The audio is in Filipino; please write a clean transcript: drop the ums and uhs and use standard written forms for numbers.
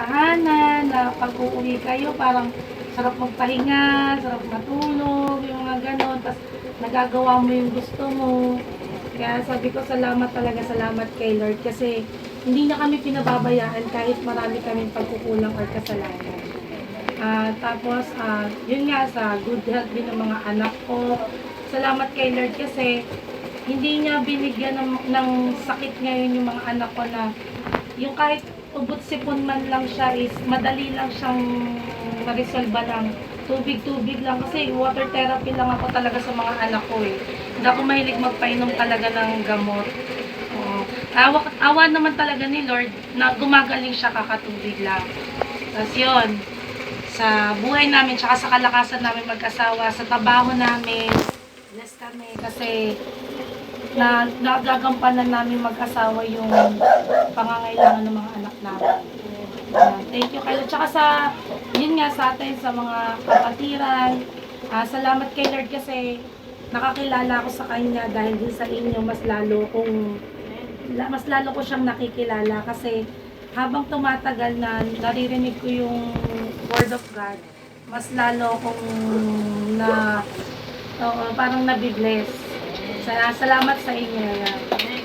tahanan na pag-uuwi kayo, parang sarap magpahinga, sarap matulog, yung mga ganon. Tapos nagagawa mo yung gusto mo. Kaya sabi ko salamat talaga, salamat kay Lord kasi hindi niya kami pinababayaan kahit marami kaming pagkukulang or kasalanan. Tapos, yun nga, sa good health din ng mga anak ko. Salamat kay Lord kasi hindi niya binigyan ng sakit ngayon yung mga anak ko na yung kahit ubot sipon man lang siya is madali lang siyang ma-resolve ng tubig-tubig lang kasi water therapy lang ako talaga sa mga anak ko eh. Hindi ako mahilig magpainom talaga ng gamot. Oo. Awa naman talaga ni Lord na gumagaling siya kakatubig lang. Tapos yun, sa buhay namin, tsaka sa kalakasan namin mag-asawa, sa trabaho namin, blessed kami kasi na nagagampanan namin mag-asawa yung pangangailangan ng mga anak namin. Thank you kayo. Tsaka sa, yun nga sa atin, sa mga kapatiran, salamat kay Lord kasi nakakilala ko sa kanya dahil din sa inyo mas lalo ko siyang nakikilala kasi habang tumatagal na naririnig ko yung word of God, mas lalo kong na parang nabibless. Salamat sa inyo. Yan.